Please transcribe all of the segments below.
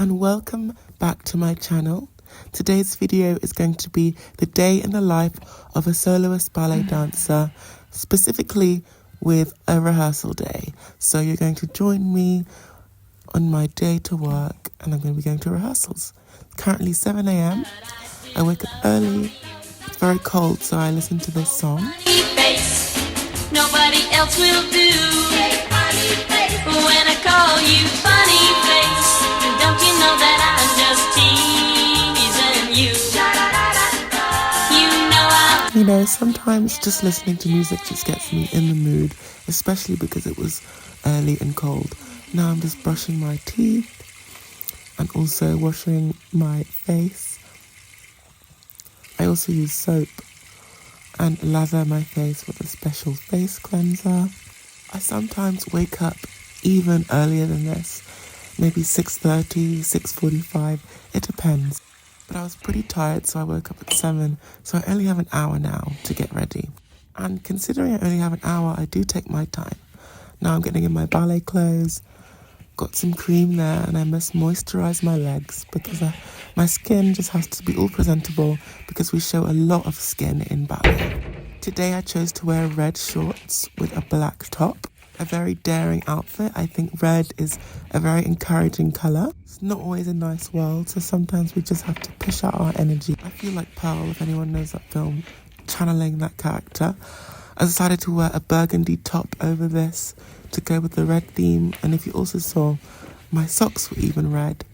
and welcome back to my channel. Today's video is going to be the day in the life of a soloist ballet dancer, specifically with a rehearsal day. So you're going to join me on my day to work and I'm going to be going to rehearsals. Currently 7 a.m. I wake up early. It's very cold, so I listen to this song. Nobody else will do. When I call you funny face, don't you know that I'm just teasing you? You know, sometimes just listening to music just gets me in the mood, especially because it was early and cold. Now I'm just brushing my teeth and also washing my face. I also use soap and lather my face with a special face cleanser. I sometimes wake up even earlier than this, maybe 6:30, 6:45, it depends. But I was pretty tired, so I woke up at 7, so I only have an hour now to get ready. And considering I only have an hour, I do take my time. Now I'm getting in my ballet clothes, got some cream there, and I must moisturize my legs because my skin just has to be all presentable because we show a lot of skin in ballet. Today I chose to wear red shorts with a black top. A very daring outfit. I think red is a very encouraging colour. It's not always a nice world, so sometimes we just have to push out our energy. I feel like Pearl, if anyone knows that film, channeling that character. I decided to wear a burgundy top over this to go with the red theme, and if you also saw, my socks were even red.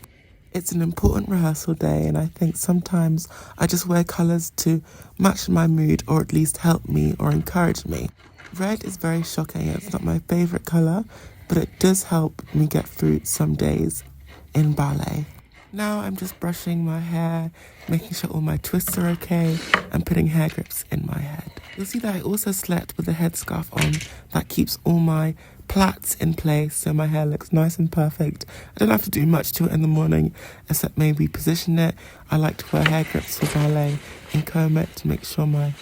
It's an important rehearsal day, and I think sometimes I just wear colours to match my mood or at least help me or encourage me. Red is very shocking. It's not my favourite colour, but it does help me get through some days in ballet. Now I'm just brushing my hair, making sure all my twists are okay, and putting hair grips in my head. You'll see that I also slept with a headscarf on that keeps all my plaits in place so my hair looks nice and perfect. I don't have to do much to it in the morning except maybe position it. I like to wear hair grips for ballet and comb it to make sure my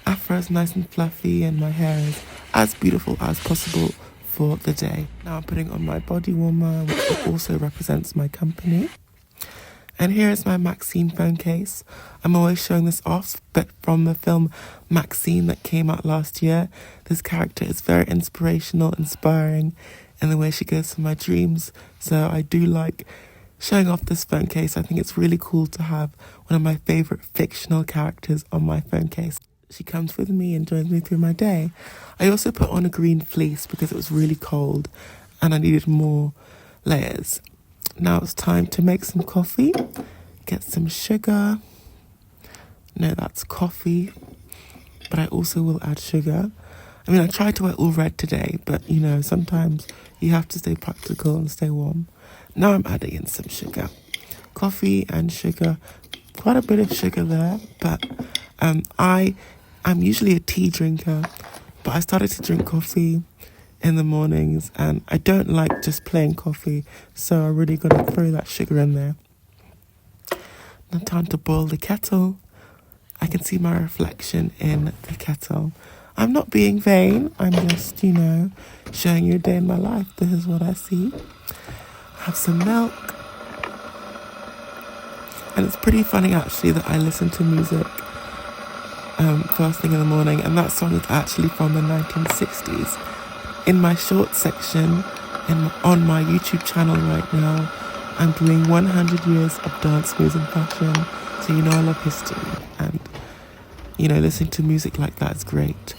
afro is nice and fluffy and my hair is as beautiful as possible for the day. Now I'm putting on my body warmer, which also represents my company. And here is my Maxine phone case. I'm always showing this off, but from the film Maxine that came out last year, this character is very inspirational, inspiring in the way she goes for my dreams. So I do like showing off this phone case. I think it's really cool to have one of my favourite fictional characters on my phone case. She comes with me and joins me through my day. I also put on a green fleece because it was really cold and I needed more layers. Now it's time to make some coffee, get some sugar. No, that's coffee, but I also will add sugar. I mean, I tried to wear all red today, but you know, sometimes you have to stay practical and stay warm. Now I'm adding in some sugar. Coffee and sugar, quite a bit of sugar there, but I'm usually a tea drinker, but I started to drink coffee in the mornings and I don't like just plain coffee, so I really got to throw that sugar in there. Now time to boil the kettle. I can see my reflection in the kettle. I'm not being vain, I'm just, you know, showing you a day in my life. This is what I see. Have some milk. And it's pretty funny actually that I listen to music first thing in the morning, and that song is actually from the 1960s. In my short section on my YouTube channel right now, I'm doing 100 years of dance moves and fashion, so you know I love history, and you know, listening to music like that is great.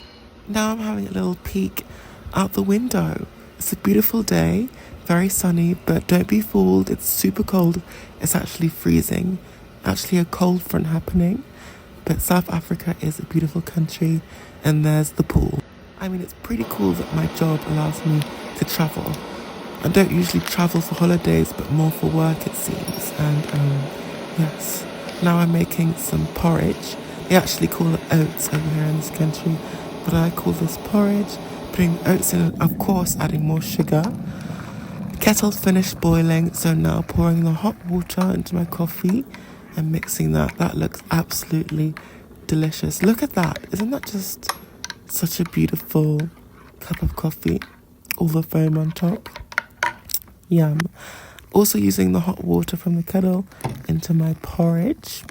Now I'm having a little peek out the window. It's a beautiful day, very sunny, but don't be fooled, it's super cold. It's actually freezing, actually a cold front happening. But South Africa is a beautiful country and there's the pool. I mean, it's pretty cool that my job allows me to travel. I don't usually travel for holidays, but more for work it seems. And yes, now I'm making some porridge. They actually call it oats over here in this country, but I call this porridge. Putting oats in and of course adding more sugar. The kettle's finished boiling, so now pouring the hot water into my coffee and mixing that. That looks absolutely delicious. Look at that. Isn't that just such a beautiful cup of coffee? All the foam on top. Yum. Also using the hot water from the kettle into my porridge.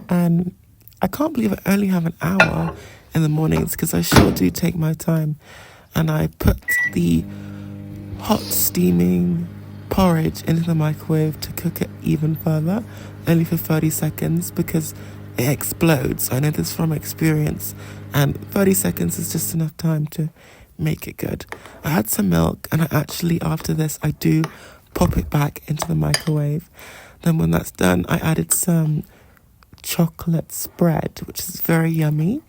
And I can't believe I only have an hour in the mornings because I sure do take my time. And I put the hot steaming porridge into the microwave to cook it even further, only for 30 seconds because it explodes. I know this from experience, and 30 seconds is just enough time to make it good. I had some milk, and after this I do pop it back into the microwave. Then when that's done, I added some chocolate spread, which is very yummy.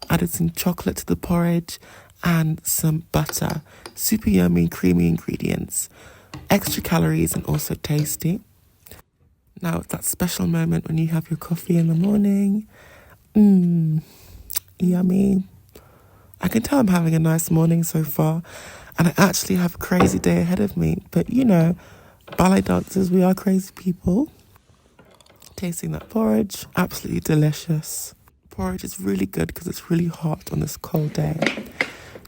Added some chocolate to the porridge and some butter. Super yummy, creamy ingredients. Extra calories and also tasty. Now it's that special moment when you have your coffee in the morning. Yummy. I can tell I'm having a nice morning so far, and I actually have a crazy day ahead of me. But you know, ballet dancers, we are crazy people. Tasting that porridge, absolutely delicious. Porridge is really good because it's really hot on this cold day.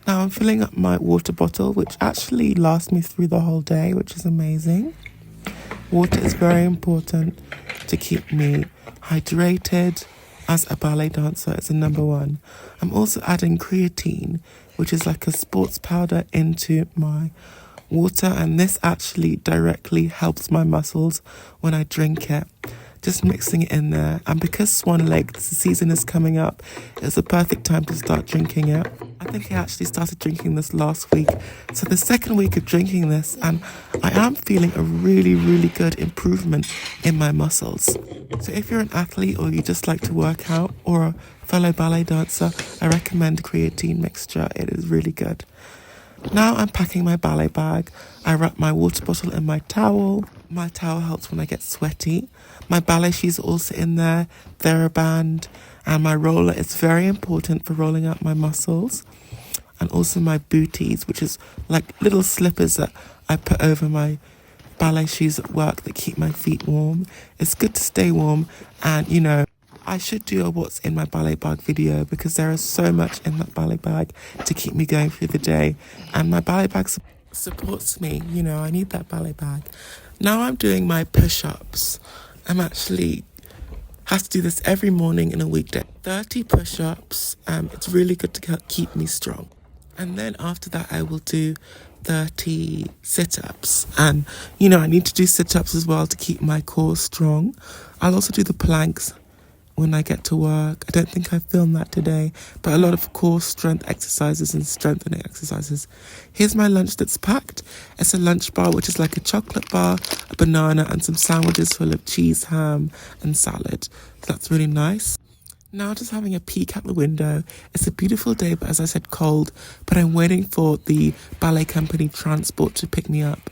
Now I'm filling up my water bottle, which actually lasts me through the whole day, which is amazing. Water is very important to keep me hydrated. As a ballet dancer, it's a number one. I'm also adding creatine, which is like a sports powder, into my water, and this actually directly helps my muscles when I drink it. Just mixing it in there, and because Swan Lake, the season is coming up, it's a perfect time to start drinking it. I think I actually started drinking this last week, so the second week of drinking this, and I am feeling a really, really good improvement in my muscles. So if you're an athlete or you just like to work out, or a fellow ballet dancer, I recommend creatine mixture. It is really good. Now I'm packing my ballet bag. I wrap my water bottle in my towel. My towel helps when I get sweaty. My ballet shoes are also in there. TheraBand, and my roller is very important for rolling out my muscles. And also my booties, which is like little slippers that I put over my ballet shoes at work that keep my feet warm. It's good to stay warm, and you know, I should do a what's in my ballet bag video because there is so much in that ballet bag to keep me going through the day, and my ballet bag supports me. You know, I need that ballet bag. Now I'm doing my push-ups. I'm actually have to do this every morning in a weekday. 30 push-ups. It's really good to keep me strong. And then after that, I will do 30 sit-ups. And, you know, I need to do sit-ups as well to keep my core strong. I'll also do the planks when I get to work. I don't think I filmed that today, but a lot of core strength exercises and strengthening exercises. Here's my lunch that's packed. It's a lunch bar, which is like a chocolate bar, a banana, and some sandwiches full of cheese, ham, and salad. So that's really nice. Now just having a peek out the window. It's a beautiful day, but as I said, cold. But I'm waiting for the ballet company transport to pick me up.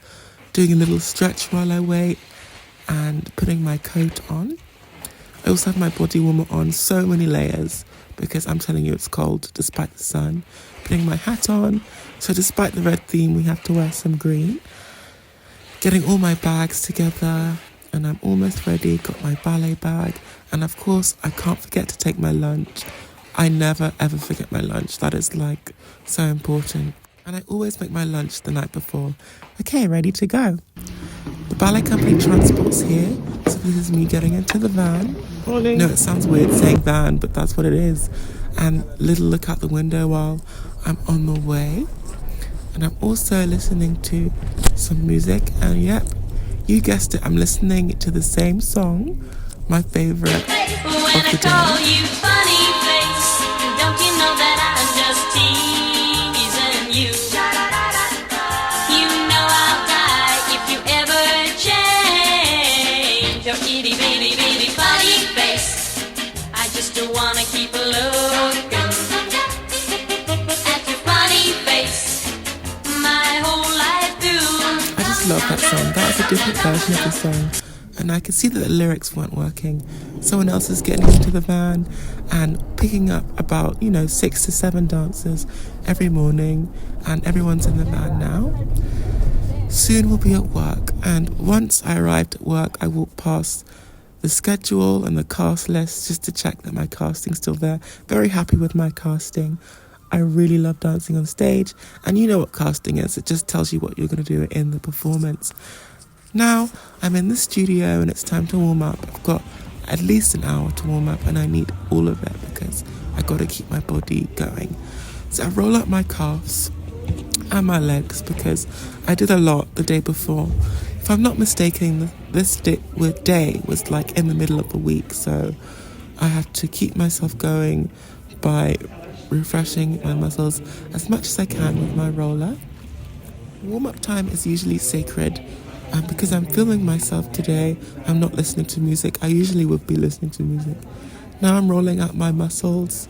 Doing a little stretch while I wait and putting my coat on. I also have my body warmer on, so many layers, because I'm telling you it's cold despite the sun. Putting my hat on, so despite the red theme, we have to wear some green. Getting all my bags together, and I'm almost ready. Got my ballet bag, and of course, I can't forget to take my lunch. I never ever forget my lunch. That is like so important. And I always make my lunch the night before. Okay, ready to go. The ballet company transport's here, so this is me getting into the van. Morning. No, it sounds weird saying van, but that's what it is. And little look out the window while I'm on the way. And I'm also listening to some music, and yep, you guessed it, I'm listening to the same song, my favorite of the day. Call you funny face, don't you know that I'm just teasing you? You know I'll die if you ever change your itty bitty bitty funny face. I just wanna keep looking at your funny face my whole life through. I just love that song. That was a different version of the song. And I could see that the lyrics weren't working. Someone else is getting into the van and picking up about, 6 to 7 dancers every morning. And everyone's in the van now. Soon we'll be at work. And once I arrived at work, I walked past the schedule and the cast list just to check that my casting's still there. Very happy with my casting. I really love dancing on stage. And you know what casting is. It just tells you what you're going to do in the performance. Now I'm in the studio and it's time to warm up. I've got at least an hour to warm up and I need all of it because I got to keep my body going. So I roll up my calves and my legs because I did a lot the day before. If I'm not mistaken, this day was like in the middle of the week, so I had to keep myself going by refreshing my muscles as much as I can with my roller. Warm-up time is usually sacred, and because I'm filming myself today, I'm not listening to music. I usually would be listening to music. Now I'm rolling out my muscles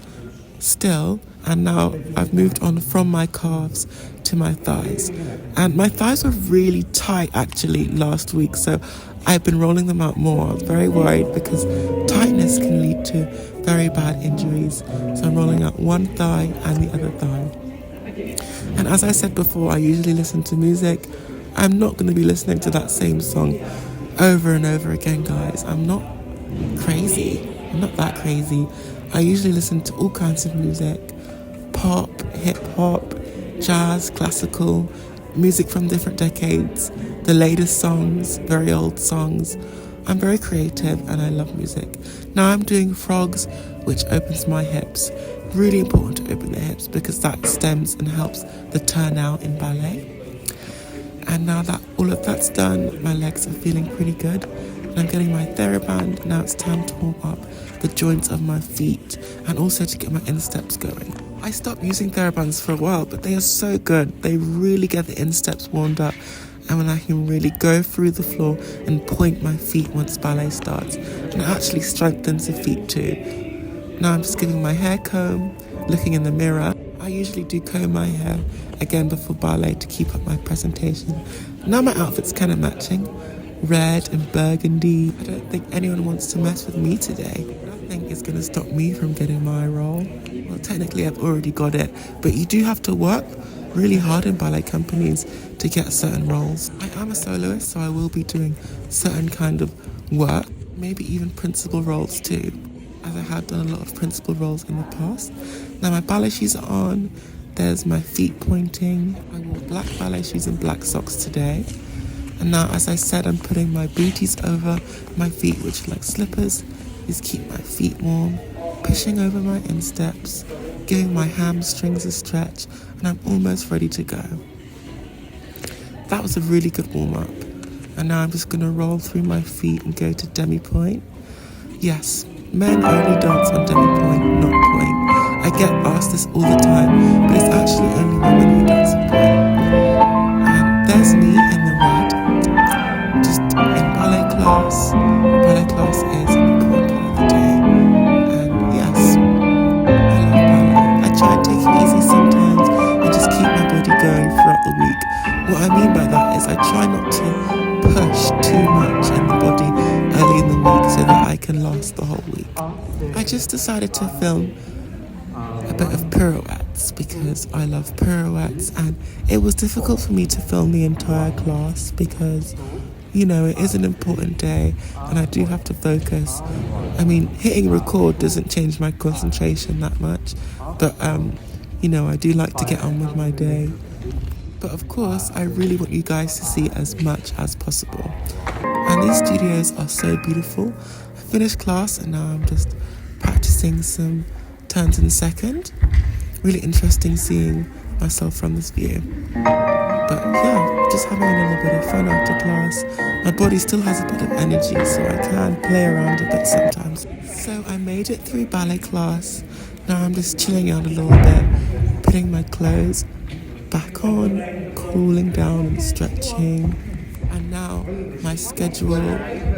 still, and now I've moved on from my calves to my thighs. And my thighs were really tight actually last week, so I've been rolling them out more. I was very worried because tightness can lead to very bad injuries. So I'm rolling out one thigh and the other thigh. And as I said before, I usually listen to music. I'm not going to be listening to that same song over and over again, guys. I'm not crazy. I'm not that crazy. I usually listen to all kinds of music. Pop, hip-hop, jazz, classical, music from different decades, the latest songs, very old songs. I'm very creative and I love music. Now I'm doing frogs, which opens my hips. Really important to open the hips because that stems and helps the turnout in ballet. And now that all of that's done, my legs are feeling pretty good. And I'm getting my TheraBand. Now it's time to warm up the joints of my feet and also to get my insteps going. I stopped using TheraBands for a while, but they are so good. They really get the insteps warmed up. And when I can really go through the floor and point my feet once ballet starts. And it actually strengthens the feet too. Now I'm just giving my hair comb, looking in the mirror. I usually do comb my hair again before ballet to keep up my presentation. Now my outfit's kind of matching. Red and burgundy. I don't think anyone wants to mess with me today. Nothing is going to stop me from getting my role. Well, technically I've already got it, but you do have to work really hard in ballet companies to get certain roles. I am a soloist, so I will be doing certain kind of work, maybe even principal roles too, as I have done a lot of principal roles in the past. Now my ballet shoes are on, there's my feet pointing. I wore black ballet shoes and black socks today. And now, as I said, I'm putting my booties over my feet, which are like slippers. These keep my feet warm, pushing over my insteps, giving my hamstrings a stretch, and I'm almost ready to go. That was a really good warm-up. And now I'm just going to roll through my feet and go to demi-point. Yes, men only dance on demi-point, not point. I get asked this all the time, but it's actually only women who dance on point. And there's me in the red, just in ballet class. Ballet class is an important part of the day. And yes, I love ballet. I try and take it easy sometimes and just keep my body going throughout the week. What I mean by that is I try not to push too much in the body early in the week so that I can last the whole week. I just decided to film a bit of pirouettes because I love pirouettes, and it was difficult for me to film the entire class because, you know, it is an important day and I do have to focus. I mean, hitting record doesn't change my concentration that much, but you know, I do like to get on with my day. But of course, I really want you guys to see as much as possible. And these studios are so beautiful. I finished class and now I'm just practicing some turns in second. Really interesting seeing myself from this view. But yeah, just having a little bit of fun after class. My body still has a bit of energy, so I can play around a bit sometimes. So I made it through ballet class. Now I'm just chilling out a little bit, putting my clothes back on, cooling down and stretching. And now my schedule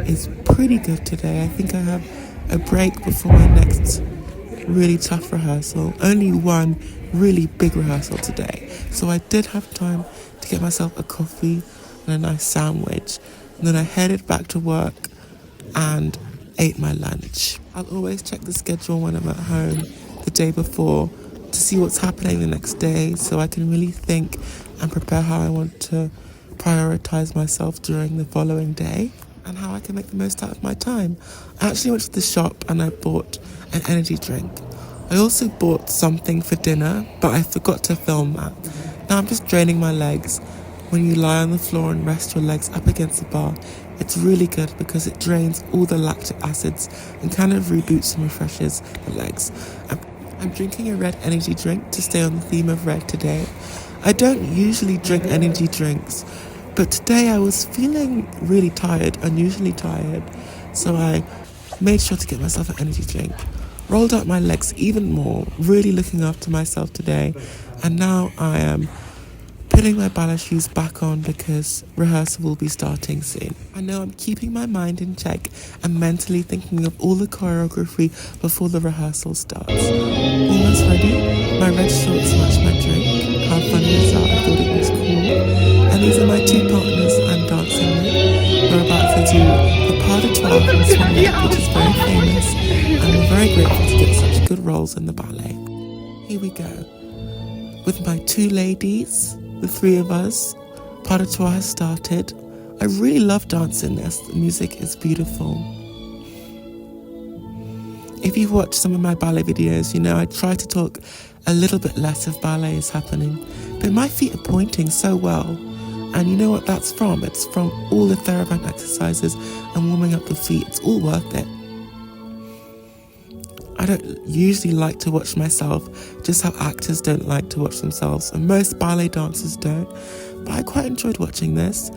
is pretty good today. I think I have a break before my next really tough rehearsal. Only one really big rehearsal today. So I did have time to get myself a coffee and a nice sandwich. And then I headed back to work and ate my lunch. I'll always check the schedule when I'm at home the day before to see what's happening the next day so I can really think and prepare how I want to prioritize myself during the following day and how I can make the most out of my time. I actually went to the shop and I bought an energy drink. I also bought something for dinner, but I forgot to film that. Now I'm just draining my legs when you lie on the floor and rest your legs up against the bar, it's really good because it drains all the lactic acids and kind of reboots and refreshes the legs. I'm drinking a red energy drink to stay on the theme of red today. I don't usually drink energy drinks, but today I was feeling really tired, unusually tired, so I made sure to get myself an energy drink. Rolled out my legs even more, really looking after myself today, and now I am putting my ballet shoes back on because rehearsal will be starting soon. I know I'm keeping my mind in check and mentally thinking of all the choreography before the rehearsal starts. Almost ready? My red shorts match my drink. How funny is that? I thought it was cool. And these are my two partners I'm dancing with. We're about to do the pas de trois from Swan Lake, which is very famous, and we're very grateful to get such good roles in the ballet. Here we go. With my two ladies, the three of us, pas de trois has started. I really love dancing this. The music is beautiful. If you've watched some of my ballet videos, you know I try to talk a little bit less if ballet is happening. But my feet are pointing so well. And you know what that's from? It's from all the TheraBand exercises and warming up the feet. It's all worth it. I don't usually like to watch myself, just how actors don't like to watch themselves, and most ballet dancers don't, but I quite enjoyed watching this.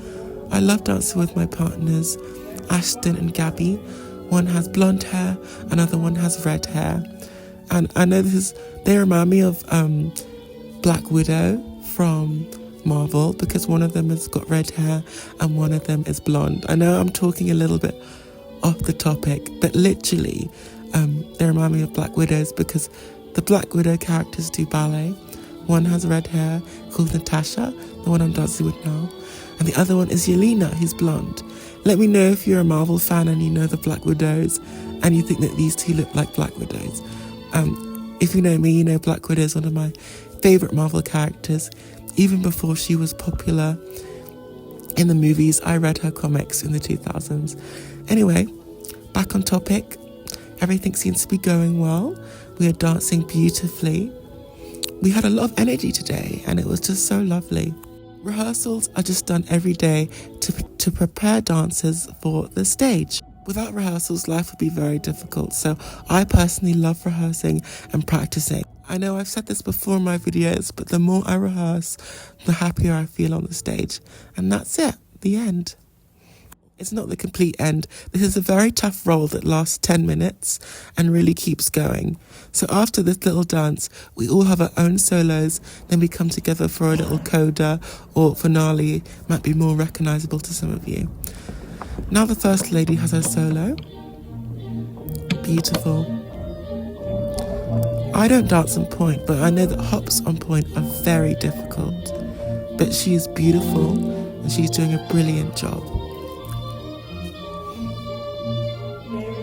I love dancing with my partners, Ashton and Gabby. One has blonde hair, another one has red hair, and I know they remind me of Black Widow from Marvel, because one of them has got red hair and one of them is blonde. I know I'm talking a little bit off the topic, but literally, they remind me of Black Widows because the Black Widow characters do ballet. One has red hair, called Natasha, the one I'm dancing with now, and the other one is Yelena, who's blonde. Let me know if you're a Marvel fan and you know the Black Widows and you think that these two look like Black Widows. If you know me, you know Black Widow is one of my favourite Marvel characters. Even before she was popular in the movies, I read her comics in the 2000s. Anyway, back on topic. Everything seems to be going well. We are dancing beautifully. We had a lot of energy today and it was just so lovely. Rehearsals are just done every day to prepare dancers for the stage. Without rehearsals, life would be very difficult. So I personally love rehearsing and practicing. I know I've said this before in my videos, but the more I rehearse, the happier I feel on the stage. And that's it, the end. It's not the complete end. This is a very tough role that lasts 10 minutes and really keeps going. So after this little dance, we all have our own solos, then we come together for a little coda or finale, might be more recognisable to some of you. Now the first lady has her solo. Beautiful. I don't dance on point, but I know that hops on point are very difficult. But she is beautiful and she's doing a brilliant job.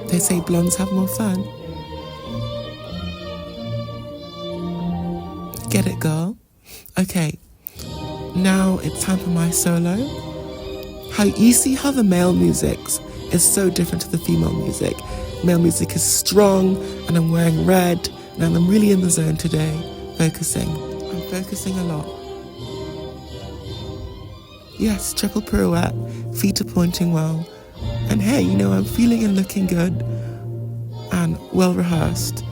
They say blondes have more fun. Get it, girl? Okay, now it's time for my solo. How you see how the male music is so different to the female music. Male music is strong, and I'm wearing red, and I'm really in the zone today, focusing. I'm focusing a lot. Yes, triple pirouette, feet are pointing well. And hey, you know, I'm feeling and looking good and well rehearsed.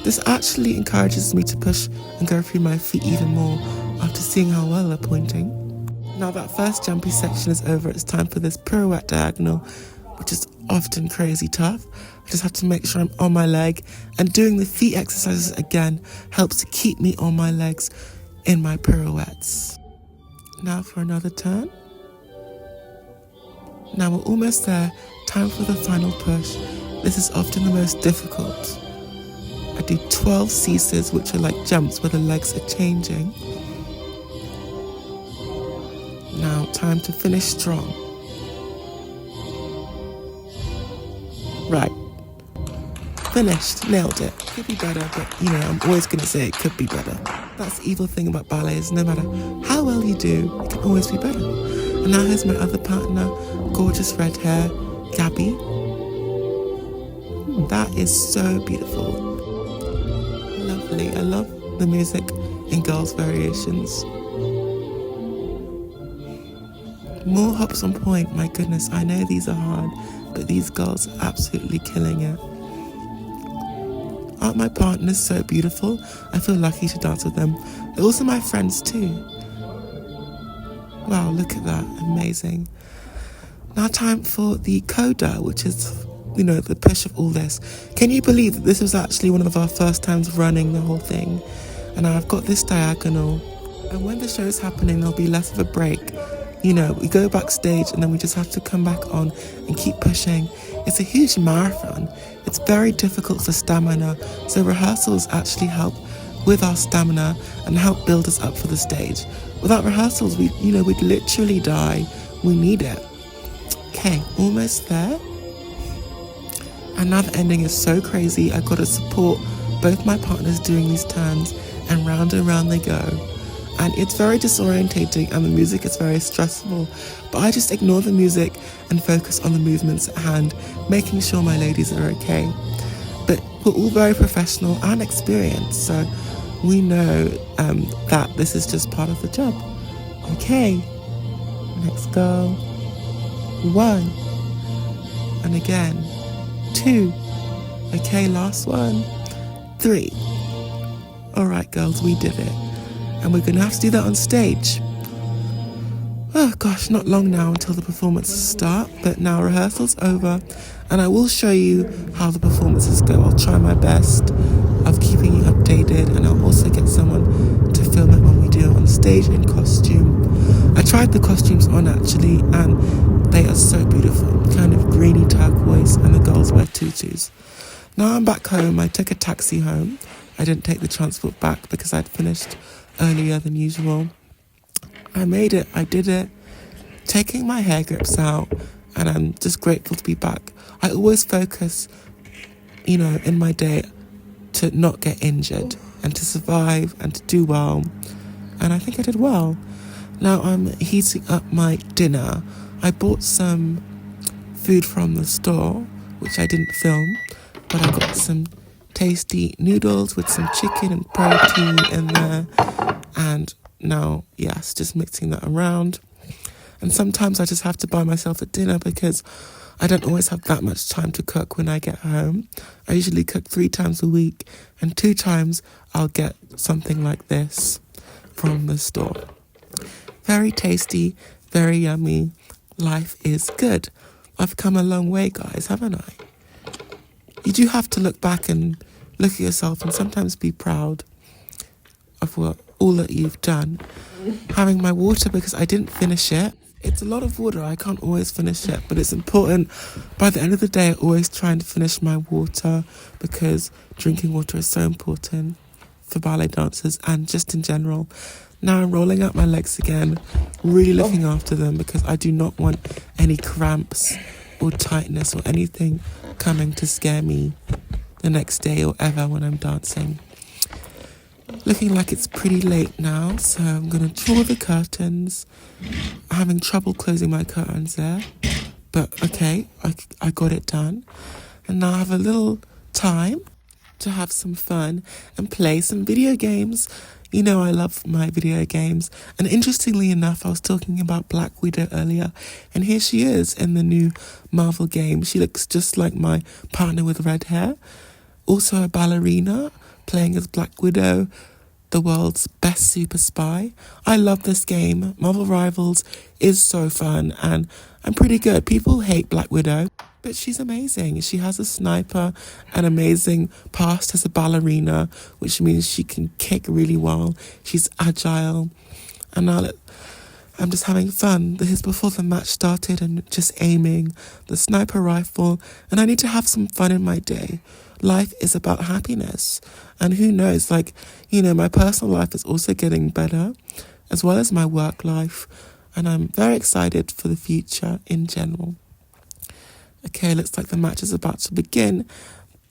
This actually encourages me to push and go through my feet even more after seeing how well they're pointing. Now that first jumpy section is over, it's time for this pirouette diagonal, which is often crazy tough. I just have to make sure I'm on my leg, and doing the feet exercises again helps to keep me on my legs in my pirouettes. Now for another turn. Now we're almost there, time for the final push. This is often the most difficult. I do 12 ceases, which are like jumps where the legs are changing. Now, time to finish strong. Right. Finished. Nailed it. Could be better, but you know, I'm always going to say it could be better. That's the evil thing about ballet is no matter how well you do, it can always be better. And now here's my other partner, gorgeous red hair, Gabby. That is so beautiful. Lovely. I love the music in Girls' Variations. More hops on point, my goodness, I know these are hard, but these girls are absolutely killing it. Aren't my partners so beautiful? I feel lucky to dance with them. They're also my friends too. Wow, look at that, amazing. Now time for the coda, which is, the push of all this. Can you believe that this was actually one of our first times running the whole thing? And I've got this diagonal. And when the show is happening, there'll be less of a break. We go backstage and then we just have to come back on and keep pushing. It's a huge marathon. It's very difficult for stamina. So rehearsals actually help with our stamina and help build us up for the stage. Without rehearsals, we'd literally die. We need it. Okay, almost there. And now the ending is so crazy. I've got to support both my partners doing these turns, and round they go. And it's very disorientating and the music is very stressful, but I just ignore the music and focus on the movements at hand, making sure my ladies are okay. But we're all very professional and experienced, so we know that this is just part of the job. Okay, next go. 1, and again, 2, okay, last one, 3. All right, girls, we did it. And we're going to have to do that on stage. Oh gosh, not long now until the performances start, but now rehearsal's over and I will show you how the performances go. I'll try my best of keeping you updated, and I'll also get someone to film it when we do it on stage in costume. I tried the costumes on actually, and they are so beautiful, kind of greeny turquoise, and the girls wear tutus. Now I'm back home. I took a taxi home. I didn't take the transport back because I'd finished earlier than usual. I made it, I did it, taking my hair grips out, and I'm just grateful to be back. I always focus, in my day to not get injured and to survive and to do well, and I think I did well. Now I'm heating up my dinner. I bought some food from the store, which I didn't film, but I got some tasty noodles with some chicken and protein in there, and now just mixing that around. And sometimes I just have to buy myself a dinner because I don't always have that much time to cook when I get home. I usually cook 3 times a week, and 2 times I'll get something like this from the store. Very tasty, very yummy. Life is good. I've come a long way, guys, haven't I? You do have to look back and look at yourself and sometimes be proud of all that you've done. Having my water because I didn't finish it. It's a lot of water, I can't always finish it, but it's important. By the end of the day, I always try to finish my water because drinking water is so important for ballet dancers and just in general. Now I'm rolling out my legs again, really looking after them because I do not want any cramps or tightness or anything coming to scare me the next day or ever when I'm dancing. Looking like it's pretty late now, so I'm going to draw the curtains. I'm having trouble closing my curtains there, but okay, I got it done. And now I have a little time to have some fun and play some video games. I love my video games. And interestingly enough, I was talking about Black Widow earlier, and here she is in the new Marvel game. She looks just like my partner with red hair. Also a ballerina, playing as Black Widow, the world's best super spy. I love this game. Marvel Rivals is so fun, and I'm pretty good. People hate Black Widow, but she's amazing. She has a sniper, an amazing past as a ballerina, which means she can kick really well. She's agile, and now I'm just having fun. This is before the match started and just aiming the sniper rifle, and I need to have some fun in my day. Life is about happiness, and who knows, my personal life is also getting better, as well as my work life, and I'm very excited for the future in general. Okay, looks like the match is about to begin,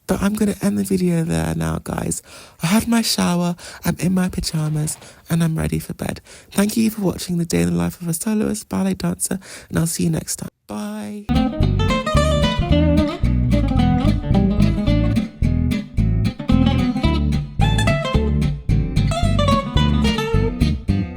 but I'm going to end the video there now, guys. I had my shower, I'm in my pyjamas, and I'm ready for bed. Thank you for watching the day in the life of a soloist ballet dancer, and I'll see you next time. Bye.